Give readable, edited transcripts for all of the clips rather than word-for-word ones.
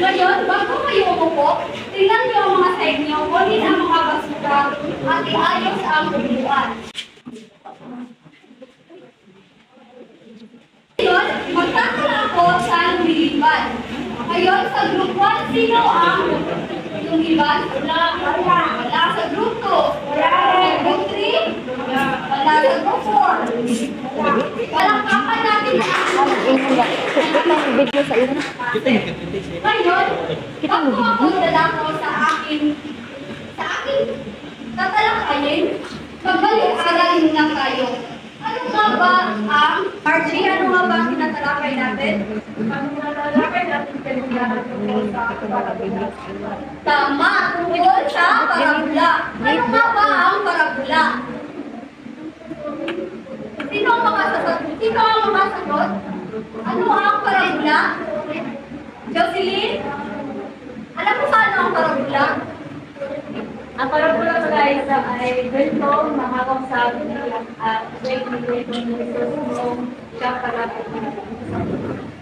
Ngayon, bago kayo umupo, tingnan niyo ang mga side niyo, kunin ang mga basura at iayos ang upuan. Ngayon, magtatala ako sa lumiliban. Ngayon, sa group 1, sino ang lumiliban? Wala. Sa group 2? Wala. Sa group 3? Wala. Sa group 4? Palakpakan natin ang video sa iyo. Ngayon, bago ako dadako sa aking tatalakayin, magbalik-aralin lang tayo. Ano nga ba ang Archie? Ano nga ba ang tinatalakay natin? Ang tinatalakay natin tungkol sa parabula. Tama, tungkol sa parabula. Ano nga ba ang parabula? Sino ang makasagot? Ano ang parabula? Jocelyn? Alam mo paano ang parabula? Ang parabula guys ay ganito, makakasabi at break ng siya para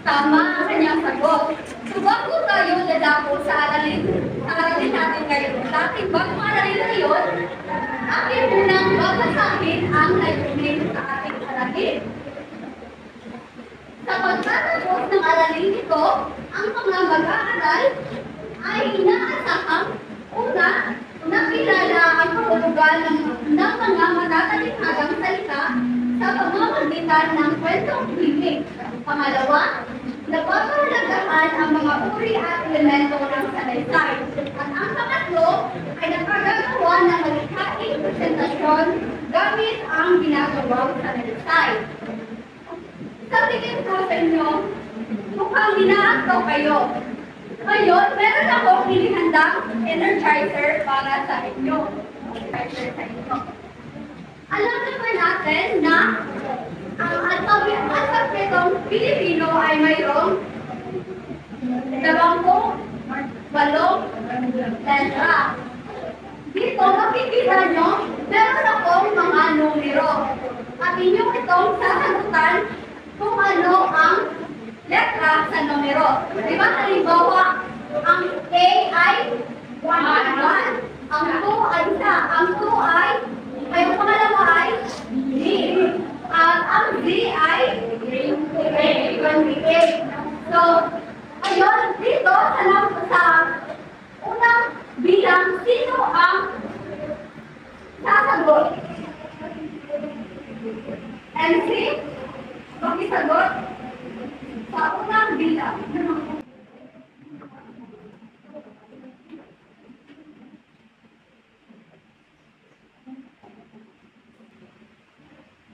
Tama ang kanyang sagot. So bago tayo dadako sa aralin natin ngayon, sa ating bagong aralin ngayon, akin munang babasahin ang layunin sa ating aralin. Sa pagtatapos ng aralin ito, ang mga mag-aaral ay inaasahang nakilala ang kahulugan ng mga matatalikhagang salita sa pamamagitan ng kwentong himig. Pangalawa, napapahalagahan ang mga uri at elemento ng salaysay. At ang pangatlo ay nakagagawa ng malikhaing presentasyon gamit ang ginagawang salaysay. Sa tingin ko sa inyo, mukhang ginaato kayo. Ngayon, meron akong inihandang energizer para sa inyo. Alam naman natin na ang alpabetong Pilipino ay mayroong 28 letra. Dito, makikita nyo, meron akong mga numero. At inyo itong sasagutan kung ano ang letra sa numero. Diba, halimbawa, ang A ay 1, ang 2 ay isa, ang 2 ay pangalawa ay D, at ang Z ay 28. So, ayun, dito sa unang bilang, sino ang sasagot? MC? Makisagot? Sa unang bilang.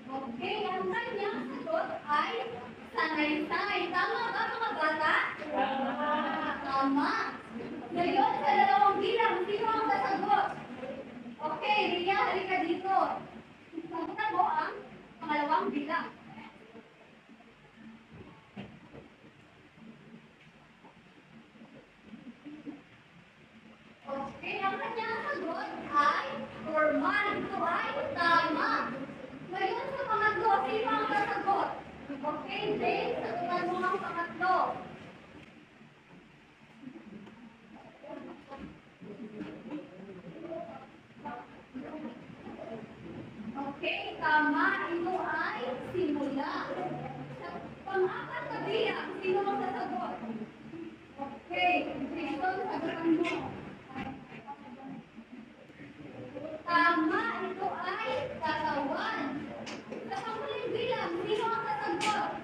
Okay, ang kanyang sagot ay sanaysay. Tama ba mga bata? Tama. Ngayon, sa dalawang bilang, sino ang sasagot? Okay, Ria, halika dito. Sagutan mo ang pangalawang bilang. Okay, ang kanyang sagot ay formal. Ito ay tama. Ngayon sa pangatlo, sino ang sasagot? Okay, Jane, sagutan mo ang pangatlo. Okay, tama. Ito ay simula. Sa pang-apat na bilang, sino ang sasagot? Okay, Jason, sagutan mo. Tama, ito ay katawan. Sa panghuling bilang, sino ang sasagot?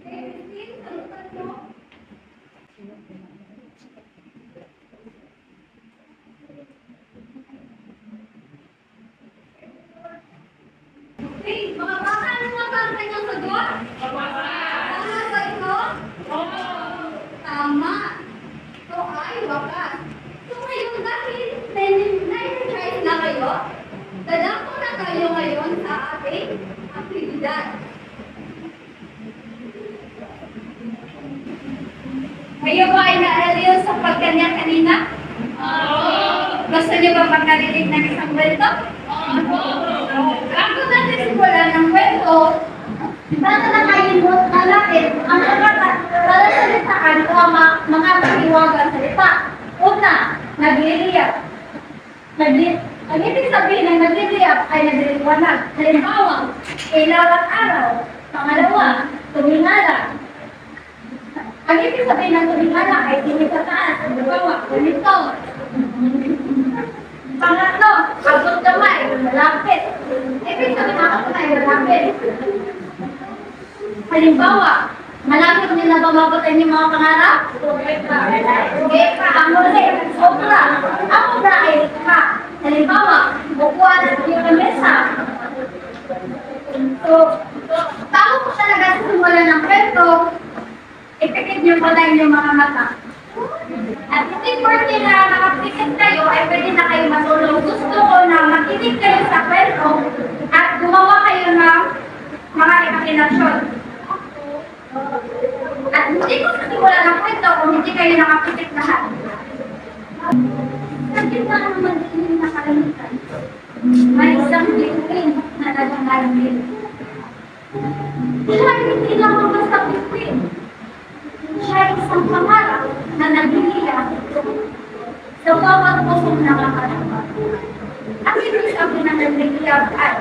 Okay, Christine, sagutan mo. Okay, mga bata, ano nga ba ang kanyang sagot? Tama ba ito? Tama. Ito ay wakas. So ngayon, dahil na-energize na kayo, dadako na tayo ngayon sa ating aktibidad. Kayo ba ay naaliw sa pagkanya-kanina? Gusto niyo ba magkarinig ng isang kwento? Bago natin simulan ng kwento, tatalakayin mo Ang salasalitaan ko ang mga kahiwagang salita. Una, nagliliyak. Ang ibig sabihin ng nagliliyak ay nagliliwanag. Halimbawa, ilaw at araw. Pangalawa, tumingala. Ang ibig sabihin ng tumingala ay tingin sa taas. Halimbawa, ganito. Pangatlo, abot kamay, malapit. Ibig sabihin ng abot kamay, malapit. Halimbawa, malapit nila ba mabutan yung mga pangarap? Okay, ang huli, sobra. Ang obra ay ka. Halimbawa, bukuan at yung lamesa. So, bago po talaga sa simula ng kwento, ipikit niyo pa tayo yung mga mata. At hindi porke na nakapikit kayo, ay pwede na kayo matulog. Gusto ko na makinig kayo sa kwento at gumawa kayo ng mga imaginasyon. At hindi ko sa simula ng kwento kung hindi kayo nakapikit lahat. Sa gitna naman din na kalamitan, may isang bituin na nagangalamin. Siya ay hindi lamang basta bituin. Siya ay isang pangarap na naghihila sa bawat pusong nakakalaman. Ang ibig sabihin na naghihila ay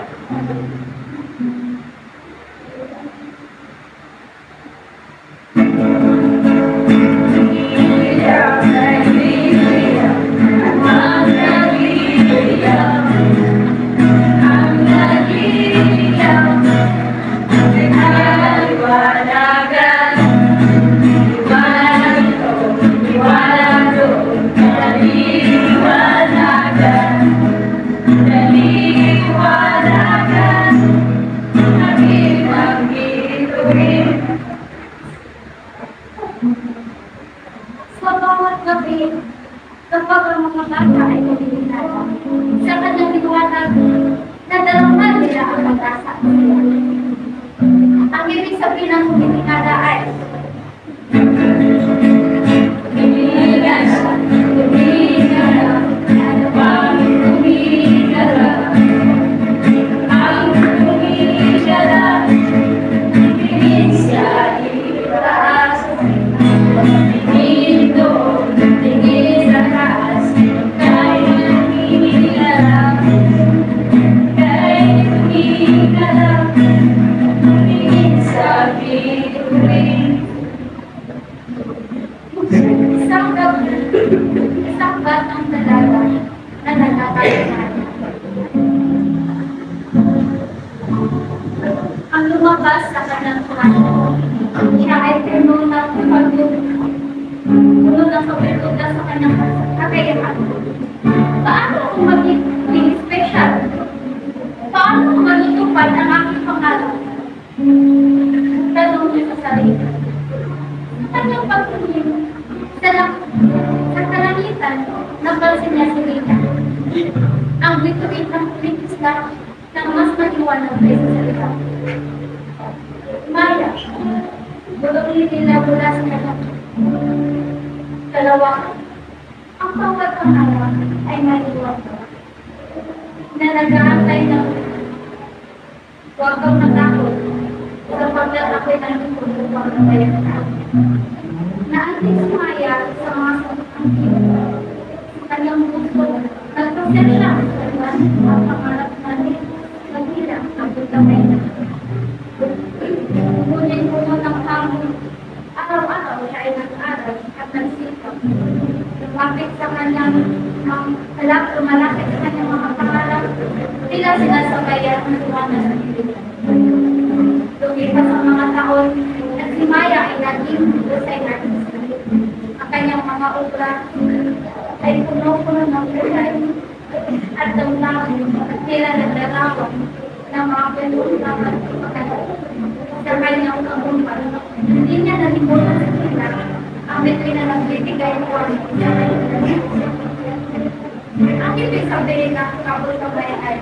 sa bawat gabi, kapag ang mga bata ay nalilinaw, sa kanyang liwanag, nadalaman nila ang pag-asa. Ang ibig sabihin ng kumitingala ay isang batang dalaga na nagkakaroon. Ang lumabas sa kanyang kwarto, siya ay puno ng pagkukulang sa kanyang kakayahan. Paano kung maging special? Paano kung matutupad ang aking pangalan? Tanong niya sa sarili. Kanyang pagkuling sa kalangitan, napansin niya si Rita. Ang bituin ng kulitis na ng mas maliwanag kaysa sa Rita. Maya, bulong nila mula sa kanyang dalawa. Ang bawat pangawa ay maliwanag na nag-aantay ng huwag kang matakot sapagkat ako'y nandito upang nabayan ka. Naantig si Maya sa mga sakit sa kanyang puso. Nagpasya siya sa pangarap natin. Naghilang ang pagkamay na. Ngunit puno ng hamon. Araw-araw siya ay nag-aral at nagsikap. Lumapit sa kanyang lumalapit sa kanyang mga pangarap. Tila sinasabayan ng tuwanan ng Pilipinas. Lumipas ang mga taon at si Maya ay naging design artist. Ang kanyang mga obra ay puno-puno ng kulay at damdamin at tila nagdarawan ng mga pinuntahan sa kanyang kagumpal. Hindi niya nalimutan sa sila ang bituin na nagbibigay po sa kanyang. Ang ibig sabihin ng kabutabay ay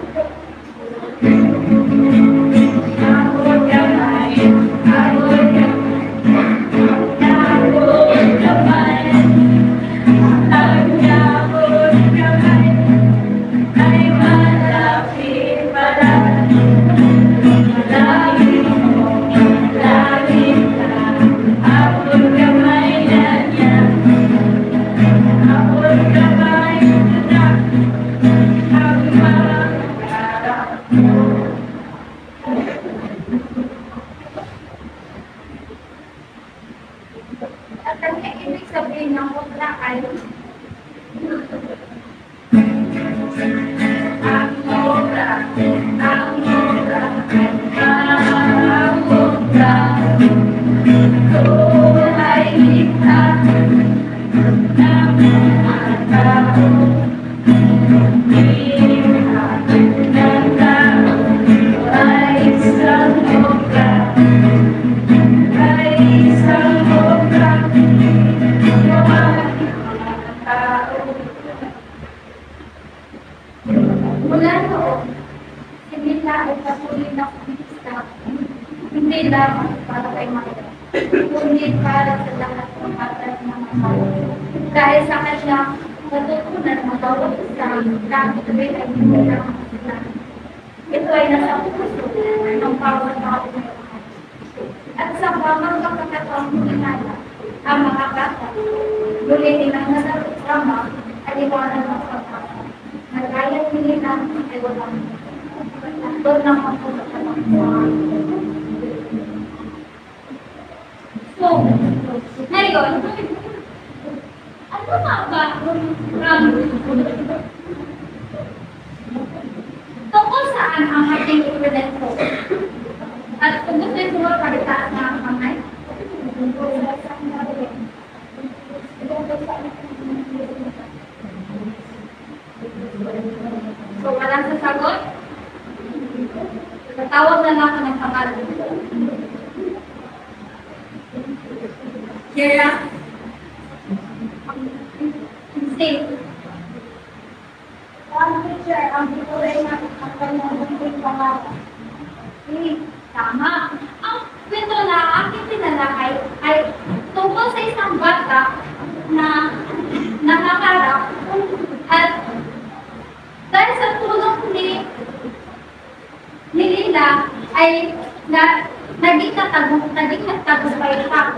patuloy na kumista, hindi lamang para kay Maria, kundi para sa lahat ng bata na mahal. Dahil sa kanya, natutunan ng bawat isa na ang tuloy ay hindi lang masalanan. Ito ay nasa puso ng bawat tao. At sa bawat pagkakataong hinala, ang mga bata, muli nilang nadadrama at iwanan ng pagkakataon. Nagayang nila ay walang doon ng pagkakataon. So, ngayon, ano nga ba tungkol saan ang ating ikwento? At kung gusto yung sumunod pagkataas na ang kamay, so, walang sasagot? Tatawag na lang ako ng pangalan. Kira? Steve? Teacher, ang pituloy na ang kanyang pangalan. Tama. Ang kwento na aking tinalakay ay tungkol sa isang bata na nakakarap at dahil sa tulong ni Lila ay naging nagtagumpay pa.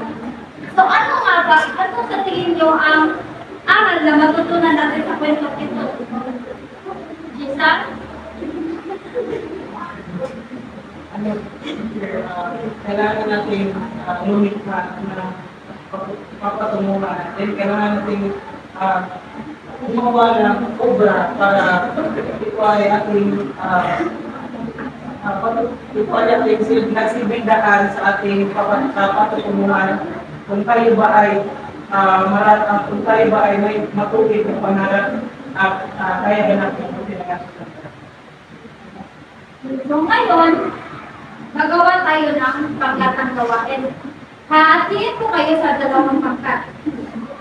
So ano nga ba? Ano sa tingin nyo ang aral na matutunan natin sa kwento ito? Gisa? Kailangan natin lumikha na papatunguhan natin. Kailangan natin gumawa ng obra para ito ay ating nagsibildahan sa ating papatunguhan. Kung tayo ba ay may matuwid na pangarap at kaya natin ang tinagas. So ngayon, magawa tayo ng pangkatang gawain. Hahatiin ko kayo sa dalawang pangkat.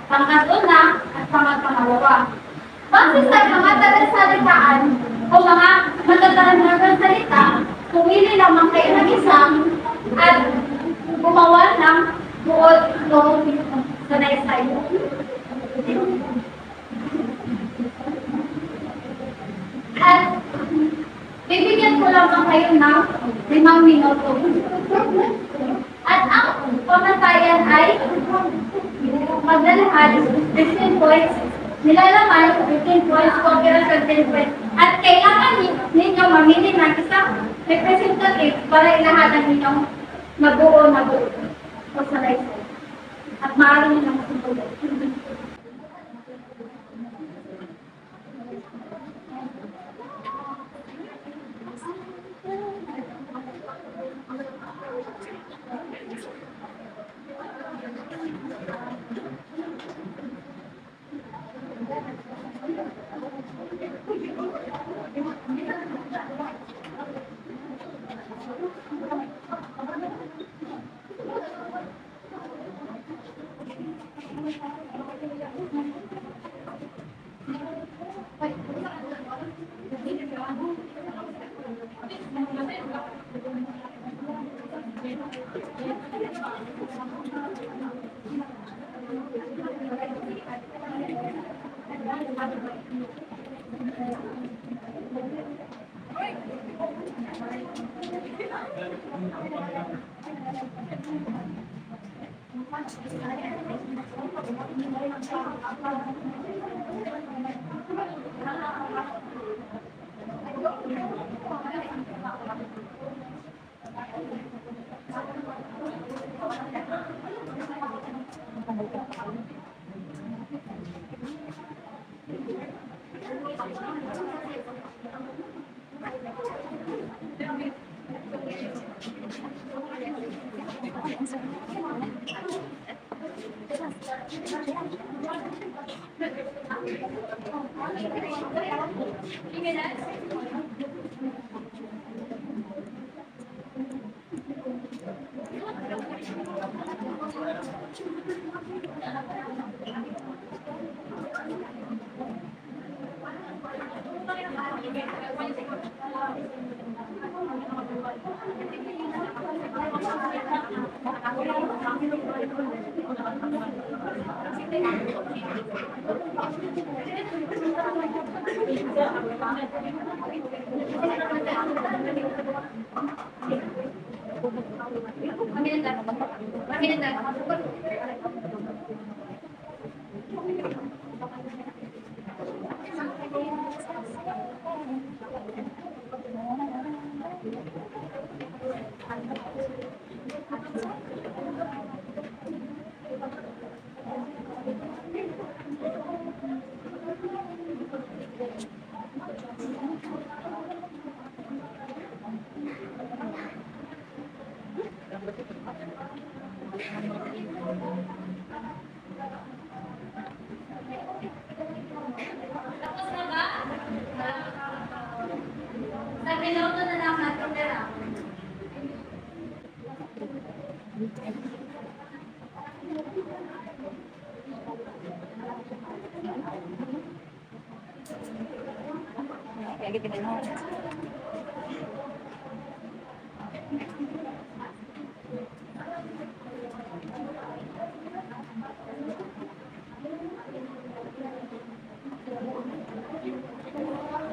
Pangkat-una at pangkat-pangalawa. Base sa mga talasalitaan o mga matatahan salita, pumili lamang kayo ng isang at gumawa ng buod sa next time. At bibigyan ko lamang kayo ng 5 minuto. At ang pamatayan ay magdalahan 15 points, nilalaman 15 points, copyright 15 points. At kailangan ninyo mamili ng isang representative para ilahanan ninyong mabuo o sa life. At maaari nyo lang matutulog. Tapos na ba? Sa minuto na lang natin na lang. Kaya gitu na.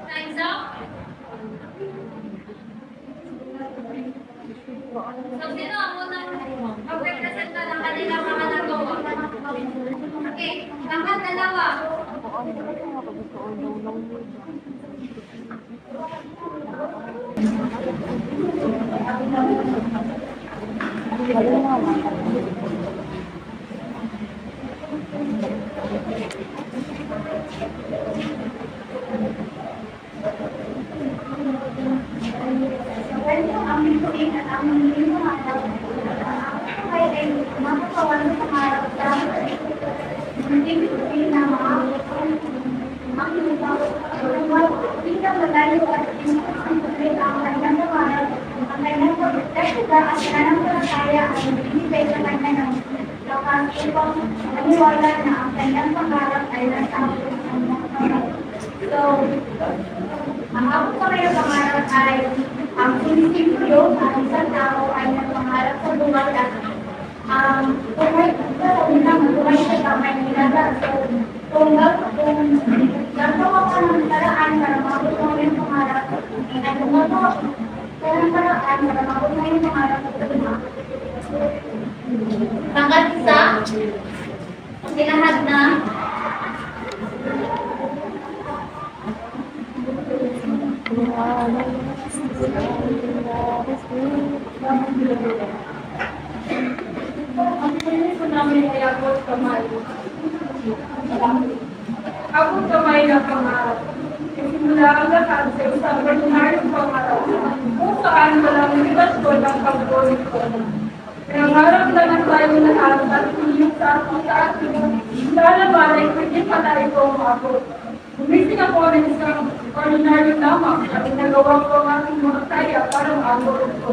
Time's up. So, sino ang unang mag-represent na ng kanilang mga nagawa? Okay, dapat dalawa. Maniwala na ang kanyang pangarap ay nasa So, ang ako sa kanyang pangarap ay ang prinsipyo ang isang tao ay nagpangarap sa buhay at buhay sa unang buhay sa kamay nila. So, kung gagawa ka ng paraan para mabot mo yung pangarap, ay gumagawa ka ng paraan para mabot mo yung pangarap sa buhay. Pangkat isa, sinahad na. Ang pinili ko namin ay abot kamay. Abot kamay na pangarap. Simula ang lahat sa isang ordinaryong pangarap kung saan walang libat ko ng pagbulit ko. Pinangarap lang ang tayo lahat at tulong sa ating sana ba ay pwede pa tayo umabot. Gumising ako ng isang ordinaryong lamang at nagawa ko ang aking mga kaya para umabot ko.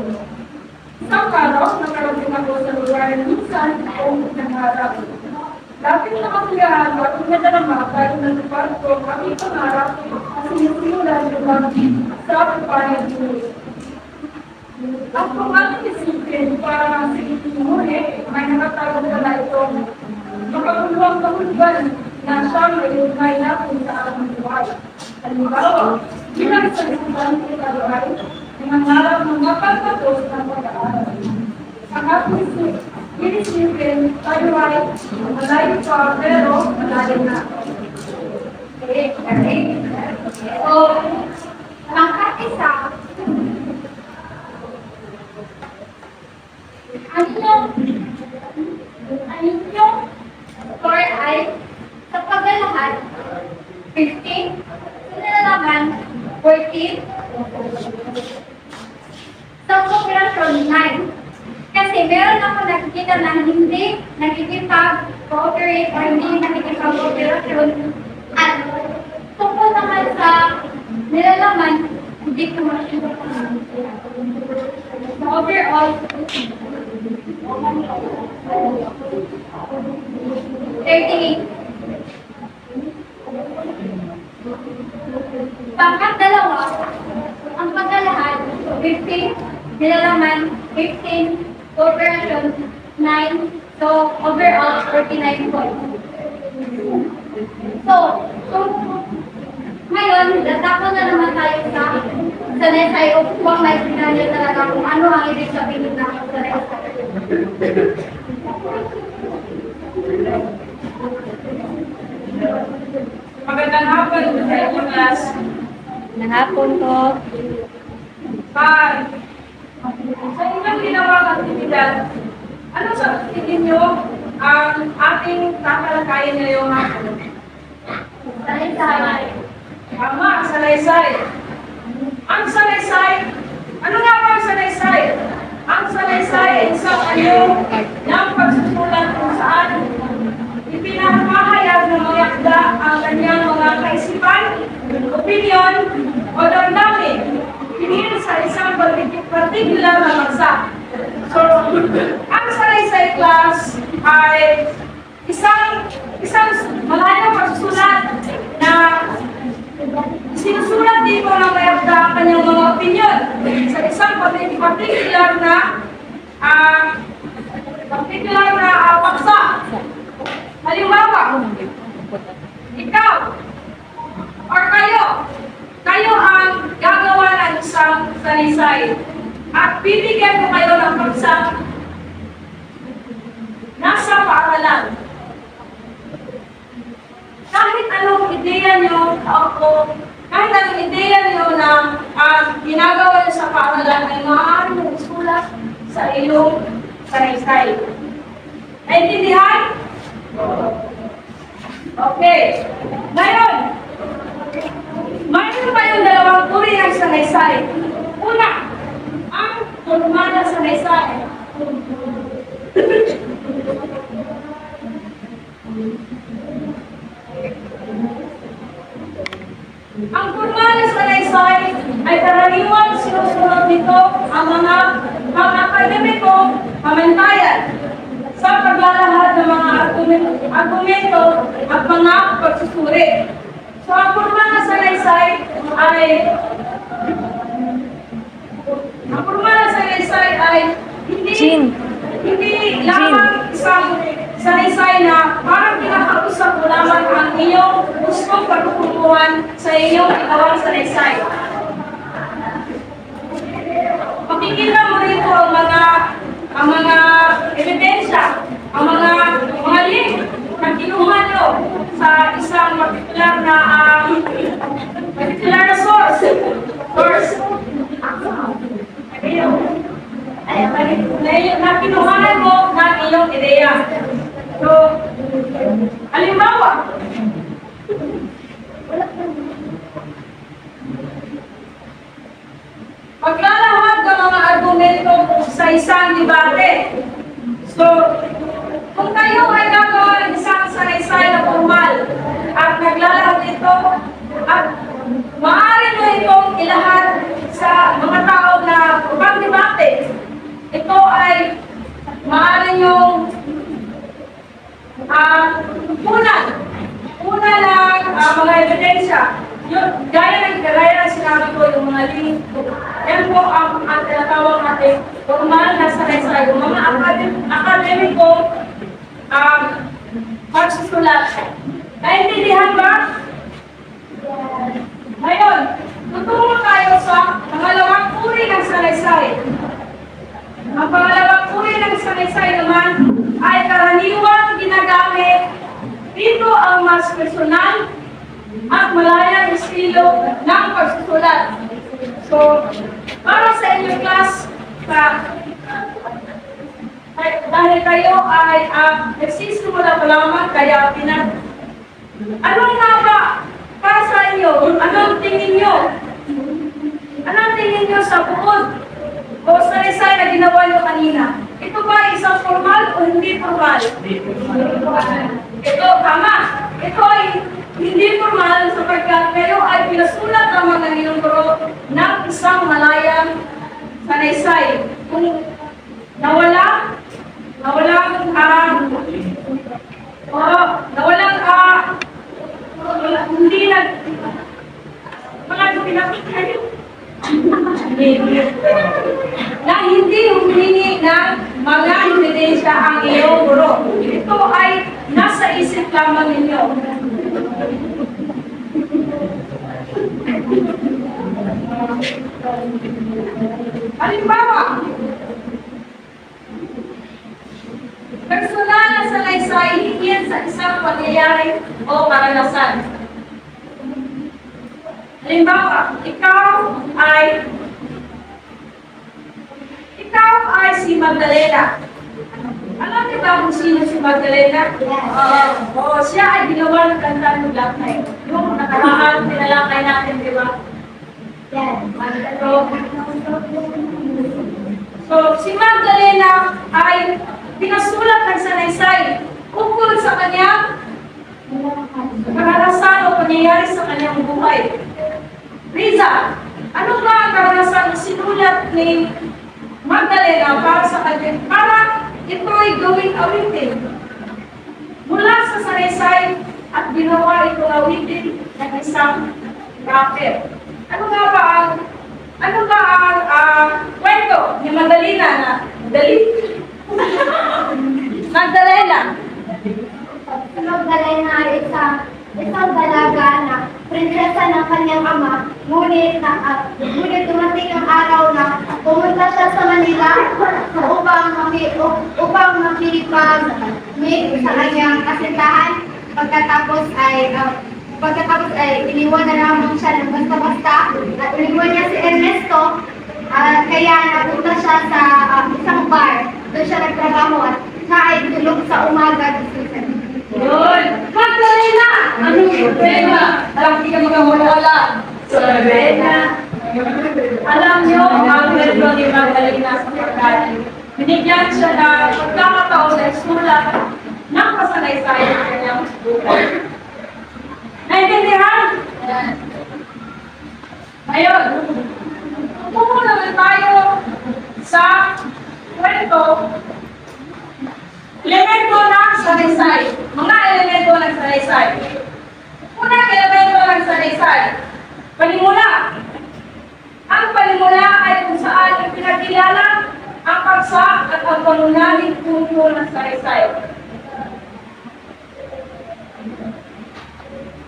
Isang araw, nakarating ako sa lugar na minsan akong nangarap. Lapit na kasiyahan at nadarama dahil natupad ko ang aking pangarap na sinisimulan ko lang sa pagpanaginip. At kung aking isipin para sige ngunit may nakatawag na itong makaguluhang kahulugan na siyang may natin sa aking buhay. Halimbawa, bilang sa isang ikaluhay, nangangarap ng mapagpapos ng pag-aaral. Ang aking inisipin tayo ay malayo pa pero malayo na. Okay. So, pangkat isa, ang inyong score ay sa paglalahat 15, sa nalalaman 14, sa cooperation 9. Kasi meron ako nakikita na hindi nakikipag-cooperate o hindi nakikipag-cooperation. At tungkol naman sa nilalaman, hindi ko masyado. So overall, 38. Pangkat dalawa, ang pagkalahat, 15, nilalaman, 15, cooperation, 9. So, overall, 49 points. So, ngayon, datako na naman tayo sa sanaysay o kung maintindihan niyo talaga kung ano ang ibig sabihin ng sanaysay. Magandang hapon sa inyong class. Nahapon ko. Sa inyong ginawang aktibidad, ano sa tingin nyo ang ating tatalakayin ngayong hapon? Sanaysay. Tama, sanaysay. Ang sanaysay, ano nga ba ang sanaysay? Ang sanaysay ay isang anyo ng pagsusulat kung saan ipinapahayag ng mga akda ang kanyang mga kaisipan, opinion, o damdamin hinggil sa isang particular na bansa. So, ang sanaysay class ay isang malayang pagsusulat na sinusulat dito ng may akda ang kanyang mga opinion sa isang particular na paksa. Halimbawa, ikaw or kayo ang gagawa ng isang sanaysay at bibigyan ko kayo ng paksang nasa paaralan. Kahit anong ideya nyo na ginagawa nyo sa paaralan ay maaari mong isulat sa iyong sanaysay. Naintindihan? Okay. Ngayon, mayroon pa yung dalawang uri ng sanaysay. Una, ang formal na sanaysay. Ang formal na sanaysay ay karaniwan sinusunod nito ang mga akademikong pamantayan sa paglalahad ng mga argumento at mga pagsusuri. So, ang formal na sanaysay ay hindi lamang isang sanaysay na parang kinakausap mo lamang ang iyong gustong pagkukuhan sa iyong ginawang sanaysay. Makikita mo rito ang mga ebidensya, ang mga link na kinuha nyo sa isang particular na source. Na kinuhanan mo ng iyong ideya. So, halimbawa, paglalahad ng mga argumento sa isang debate. So, kung kayo ay gagawa ng isang sanaysay na formal at naglalahad ito at maaari nyo itong ilahad sa mga tao na pang-debate, ito ay maaari nyo una ng mga ebidensya. Gaya ng sinabi ko, yung mga link, yan po ang tinatawag natin formal na sanaysay. Yung mga akademiko pagsusulat. Naintindihan ba? Ngayon, tutungo tayo sa pangalawang uri ng sanaysay. Ang pangalawang uri ng sanaysay naman ay karaniwang ginagamit. Dito ang mas personal at malayang estilo ng pagsusulat. So, para sa inyong class, dahil kayo ay nagsisimula pa lamang, kaya anong nga ba para sa inyo? Anong tingin nyo? Anong tingin nyo sa buod o sanaysay na ginawa nyo kanina? Ito ba isang formal o hindi formal? Ito, tama. Ito ay hindi formal sapagkat kayo ay pinasulat lamang ng inyong guro ng isang malayang sanaysay. Kung na hindi humingi ng mga ebidensya ebidensya ang iyong guro. Ito ay nasa isip lamang ninyo. Halimbawa, personal na salaysay higit sa isang pangyayari o karanasan. Halimbawa, ikaw ay si Magdalena. Alam niyo ba kung sino si Magdalena? Siya ay ginawa ng kanta ng Black Knight. Yung nakaraan, tinalakay natin, di ba? So, si Magdalena ay pinasulat ng salaysay ukol sa kanyang karanasan o pangyayari sa kanyang buhay. Riza, ano ba ang karanasan na sinulat ni Magdalena para sa kanya? Para ito ay gawing awitin. Mula sa salaysay at ginawa itong awitin ng isang rapper. Ano ba ang kwento ni Magdalena na Magdalena? Magdalena ay isang dalaga na prinsesa ng kanyang ama, ngunit dumating ang araw na pumunta siya sa Manila upang makipag-meet sa kanyang kasintahan. Pagkatapos ay iniwan na lamang siya ng basta-basta at iniwan niya si Ernesto. Kaya napunta siya sa isang bar. Doon siya nagtrabaho at siya ay tulog sa umaga. Yun! Magdalena! Anong problema? Alam di ka magkawala. Sorena! Alam niyo, ang kwento ni Magdalena sa pagkain. Binigyan siya na pagkakataon na isulat ng kasalaysay ng kanyang buhay. Naintindihan? Ngayon, pupo naman tayo sa kwento, elemento ng salaysay. Mga elemento ng salaysay. Unang elemento ng salaysay, panimula. Ang panimula ay kung saan ipinakilala ang paksa at ang pangunahing punto ng salaysay.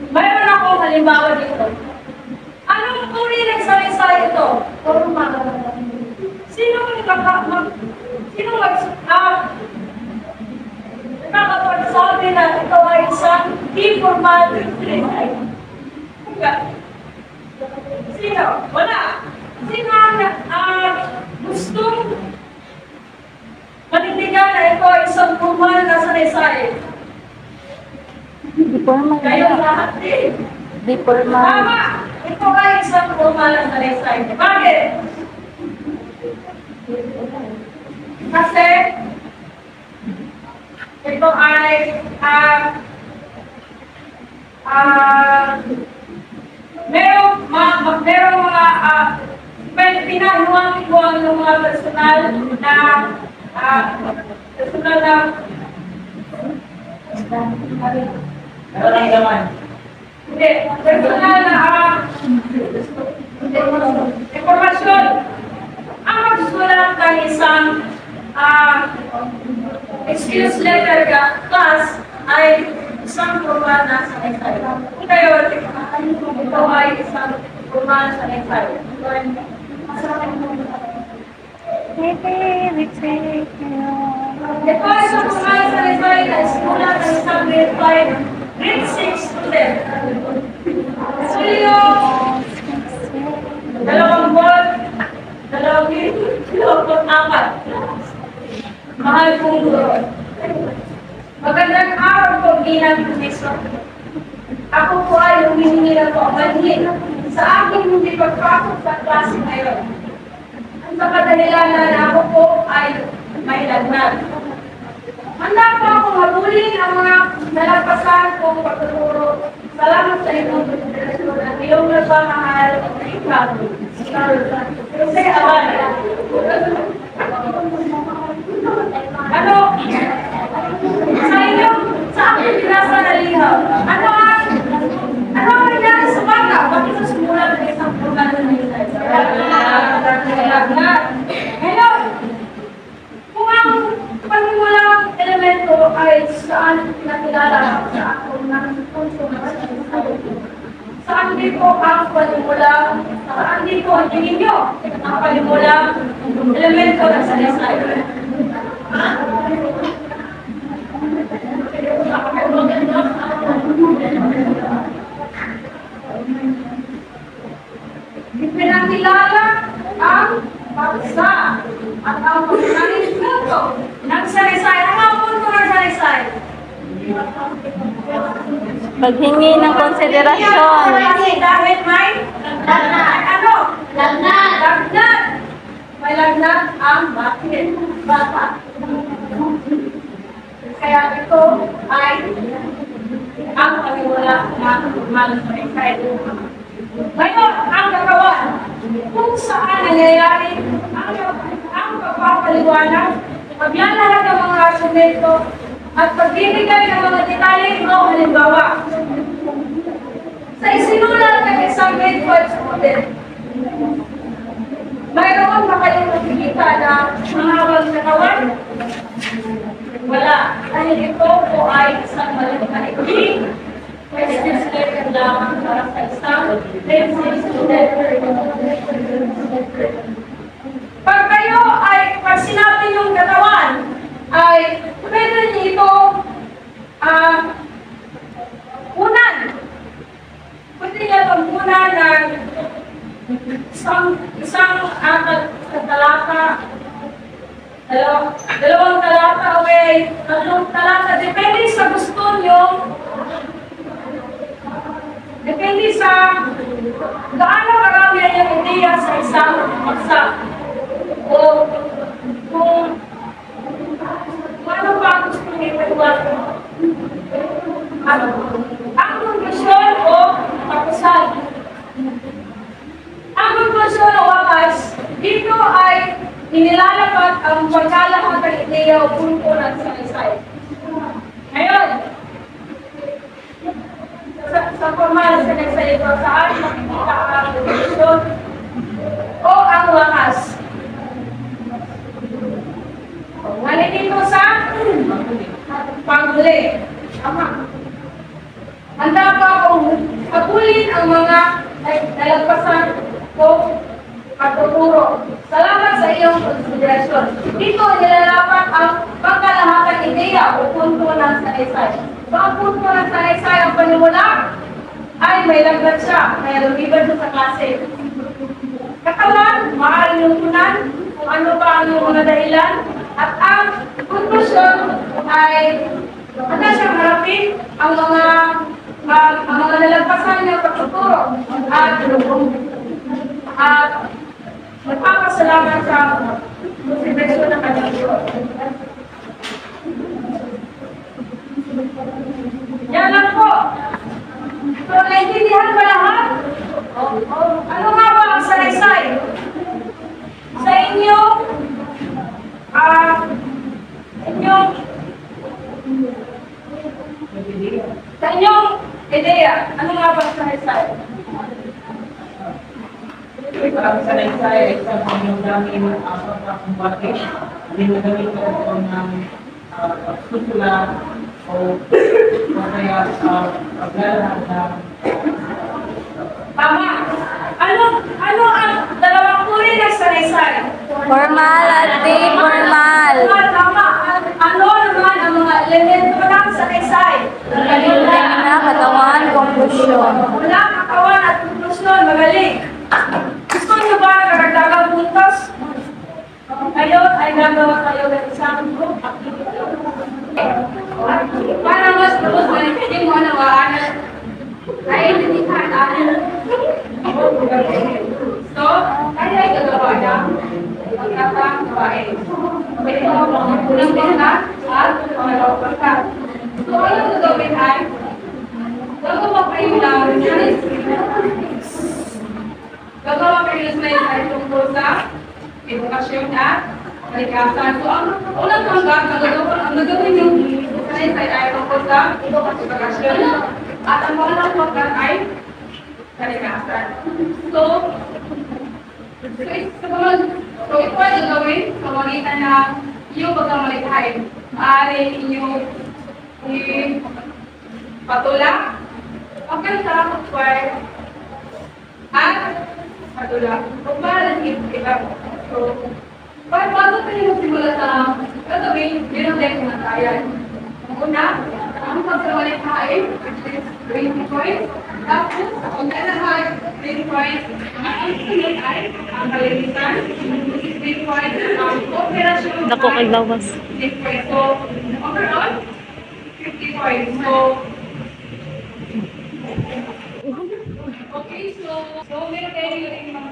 Mayroon akong halimbawa dito. Anong uri ng salaysay ito? Sino nakakapagsabi na ito ay isang informal salaysay? Sino? Wala. Sino ang gustong manindigan na ito ay isang formal na salaysay? Di formal. Kayong lahat din. Di formal. Tama! Ito ay isang formal na salaysay. Bakit? Kasi ito ay merong mga pinahiwang-hiwang ng mga personal hindi, personal na informasyon. Ang magsusulat ng isang excuse letter class ay isang formal na salaysay. Ngayon, ito ay isang formal na salaysay. Ito ay isang formal na salaysay na isinulat ng isang grade 5, grade 6 student. So yung 2 buwan, 24. Mahal kong guro. Magandang araw po, bilang profesor. Ako po ay humihingi na po ang sa aking hindi pagpapot sa klase ngayon. Ang sa kadahilanan na ako po ay may lagnat. Handa po akong habulin ang mga nalampasan kong pagtuturo. Salamat sa inyong konsiderasyon at iyong nagmamahal na ikaw. Kasi awan. Ano? Sa inyo, sa aking pinasa na lihaw, ano ang nangyari sa bata? Bakit sa sumulat ng isang programa na nila? Ngayon, kung ang panimula maglalaro sa ako ng punso ng salaysay. Saan din po ang panimula? Saan din po ang tingin nyo? Ang panimula, elemento ng salaysay. Ipinakilala ang paksa at ang pagkaling punto ng salaysay. Ano ang punto ng salaysay? Paghingi ng konsiderasyon. Dahil may Lagnat. ano? Lagnat. Lagnat. May lagnat ang bata. Kaya ito ay ang panimula ng malaysay. Ngayon, ang katawan, kung saan nangyayari ang pagpapaliwanag, pagyalahan ng mga argumento, at pagbibigay ng mga detalye o halimbawa. Sa isinulat ng isang grade 12 student, mayroon ba kayong nakikita na mahawag sa katawan? Wala. Dahil ito po ay isang malikhalikhi. Question statement lamang para sa isang grade 6 student. Pag kayo ay, pag sinabi yung katawan, ay pwede niyo ito unan. Pwede niyo itong unan ng isang talata, dalawang talata, okay, tatlong talata, depende sa gusto niyo, depende sa gaano karami ang ideya sa isang paksa. O kung ano ba ang gusto niyo ipagawa? Ang konklusyon o kapusan. Ang konklusyon o wakas, dito ay inilalapat ang pagkalahat ng ideya o punto ng salaysay. Ngayon, sa formal sa salaysay ito, saan makikita ang konklusyon o ang wakas? Ngayon dito sa panghuli. Tama. Handa pa akong pagulin ang mga nalagpasan o pagtuturo. Salamat sa iyong konsiderasyon. Dito nilalapat ang pagkalahatang ideya o punto ng salaysay. So ang punto ng salaysay ang panimula ay may lagnat siya, kaya lumiban siya sa klase. Katawan, maaaring lungkunan kung ano ba ang mga dahilan. At ang konklusyon ay handa siyang harapin ang mga nalagpasan niya pagtuturo at magpapasalamat sa konsiderasyon ng kanyang guro. Yan lang po. So, naintindihan ba lahat? Ano nga ba ang salaysay? Sa inyong ideya, ano nga ba ang salaysay? Ang salaysay ay isang pangyayamin ang pagkakumbate. Ginagamit ko ng pagsusulat o kaya paglalahad ng Tama. Ano ang dalawang uri ng salaysay? Formal at di formal. Tama. Ano naman ang mga elemento ng salaysay? Tingin na katawan, konklusyon. Wala, katawan at konklusyon. Magaling. Gusto niyo ba karagdagang puntos? Ngayon ay gagawa kayo ng isang group activity. Para mas lubos na hindi mo nawaan ay hindi ka so, kaya ay gagawa na pagkatang gawain. Pwede mo unang benta at pangalawang benta. So, ano gagawin ay gagawa kayo ng slide tungkol sa edukasyon at kalikasan. So, ang unang hanggang ang nagawin yung slide ay tungkol sa edukasyon at ang pangalawang hanggang ay kalikasan. So ito ay gagawin sa magitan ng iyong pagkamalikhain. Maaari inyong Patula. Okay, salamat po. At patula. Kung ba iba. So, bago tayo magsimula sa gagawin, yun ang na tayo. Ang una, ang pagkawalit hain, which is green points. Tapos, ang kailangan, green points. Ang sunod ay, ang kalinisan, green points, ang operasyon. Dako kay gawas. Green points. So, overall, 50 points. So, okay, so meron kayo yung mga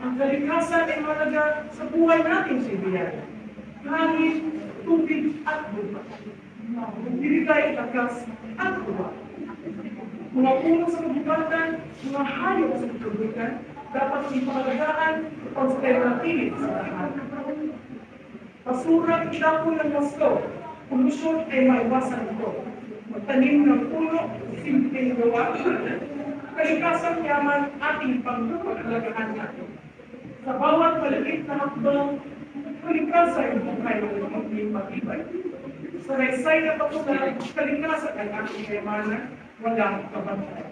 Ang kalikasan ay mahalaga sa buhay natin sa ibiyan. Hangin, tubig at lupa. Magbibigay lakas at lupa. Mga puno sa kabukatan, mga hayop sa kabukatan, dapat ipangalagaan o sa kayo sa lahat. Basura, itapon ng wasto, polusyon ay maiwasan ito. Magtanim ng puno, simpleng gawa. Kalikasan yaman ating pangalagaan natin. Sa bawat maliit na hakbang, kalikasan ay buhay ng magiging matibay. Sa raysay na patunan, kalikasan ay ating kayamanan, walang kabantay.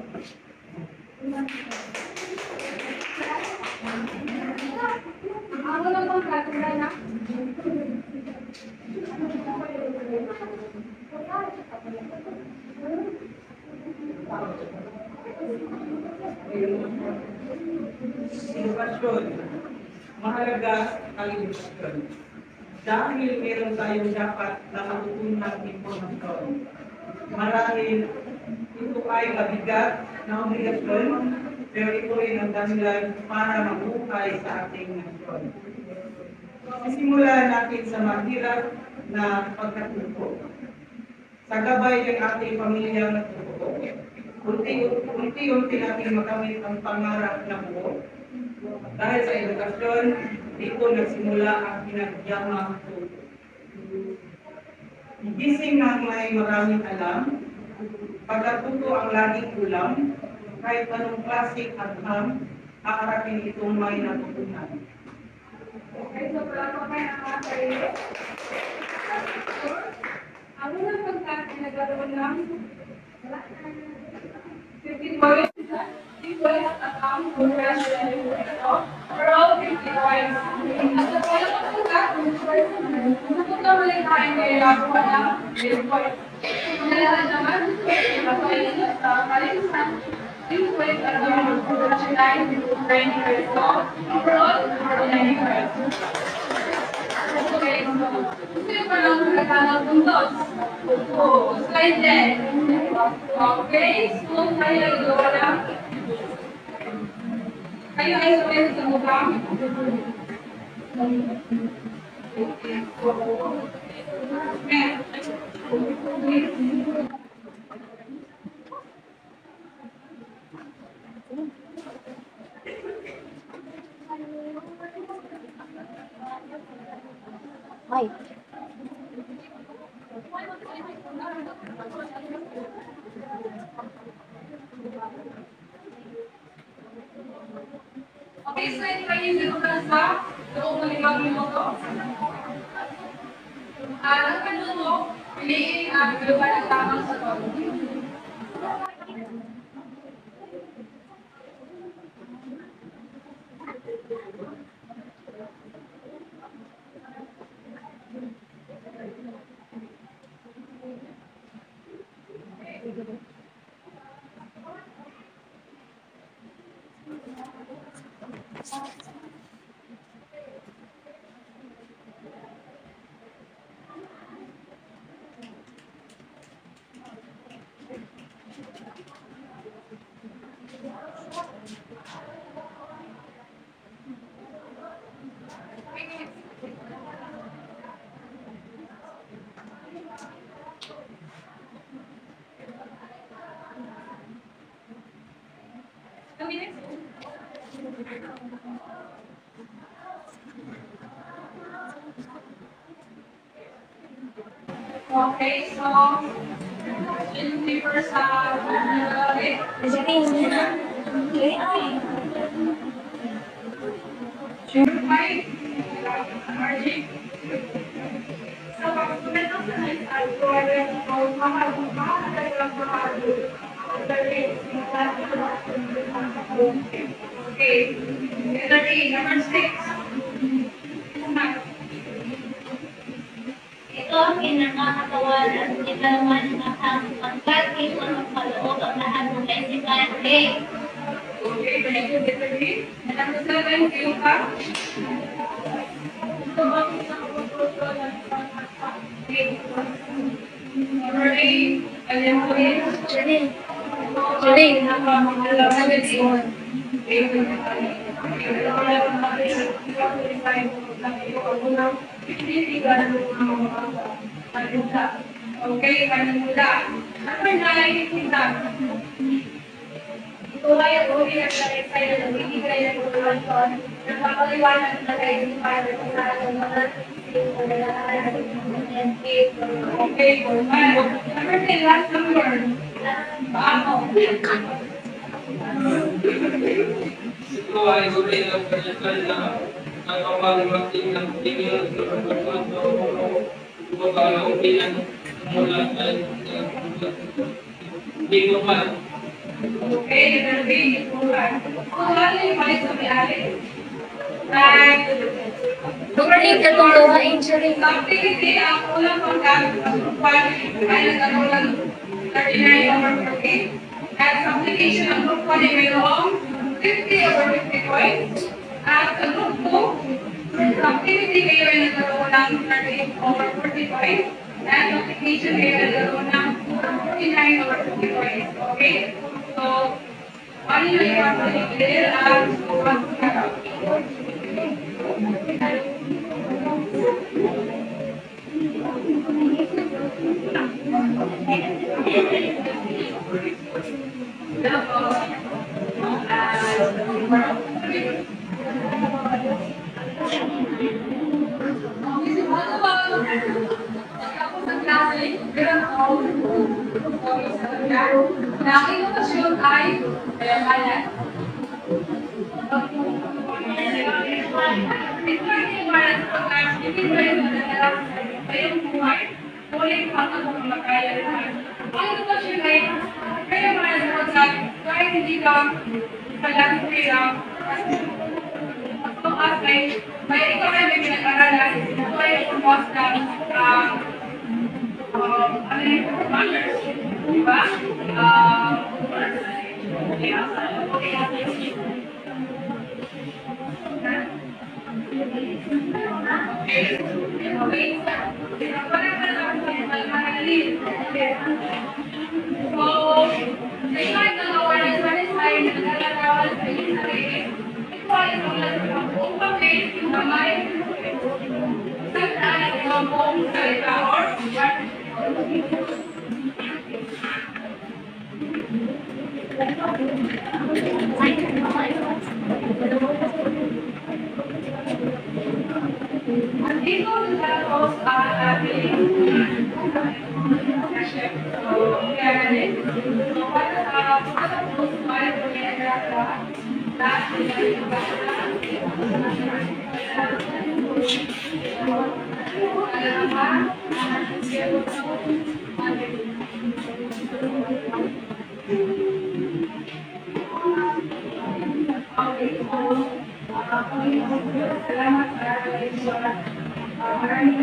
Ako lang pang katunan na. Edukasyon. Mahalaga ang edukasyon. Dahil meron tayong dapat na matutunan impormasyon. Marahil ito ay mabigat na obligasyon, pero ito rin ang dahilan para mabuhay sa ating nasyon. Sisimulan natin sa mahirap na pagkatuto. Sa gabay ng ating pamilyang natuto, unti-unti natin makamit ang pangarap na buo. Dahil sa edukasyon, dito nagsimula ang pinagyamang tuto. Gising ng may maraming alam, pagkatuto ang laging ulam, kahit anong klaseng agham, aarapin itong may natutunan. Okay, so wala pa kayo ang mga sarili. Ang unang pagkakas na gagawin lang, 15 points. These points account for president for all 50 points. At sa point ng pagkakas, naman tayo ngayon ako na 10 points. Kailangan naman, ako ay sa kalimutan. These points account for president overall 49 points. Okay, so, gusto yung parang nagkakalang puntos. Slide 10. Okay, so tayo gawa lang. Kayo ay sabihin sa mukha. Ay. Okay, slide kayo sinunan sa loob ng 5 minuto. Ang kanuno, piliin ang dalawa ng tamang sagot. Okay, so, in paper sa okay. Five, Margie. So, pag-comment ng sa next ay provided ko makakagay lang sa okay. Number 6. Ito ang pinakakatawan at nilalaman ng pagkati sa magkaloob ang lahat ng esikante. Okay, thank you, Deputy. And number 7, kayo ka? Number 8, alin po yun? Julie. Okay, kanan mula. Number 9, kita. Ito ay ang uwi at tayo na nagbibigay ng informasyon na papaliwanag na kayo para sa mga okay, number 10, last number. Paano? Ito ay ulit ang kanyakal na nakapagmating ng tingin sa pagkakataon ng pagkakaulian mula ay hindi naman. Okay, number 8, kung ano yung balik sa may-ari. Right. Dumating ka itong luha injury. Activity, ang unang paggamit ng grupal ay nagkaroon ng 39/40. At sa application ng group 1 ay mayroong 50/50 points. At sa group 2, sa activity kayo ay nagkaroon ng 38/40 points. At sa application kayo ay nagkaroon ng 49/50 points. Okay? So, ano yung i-consider as one product? Maraming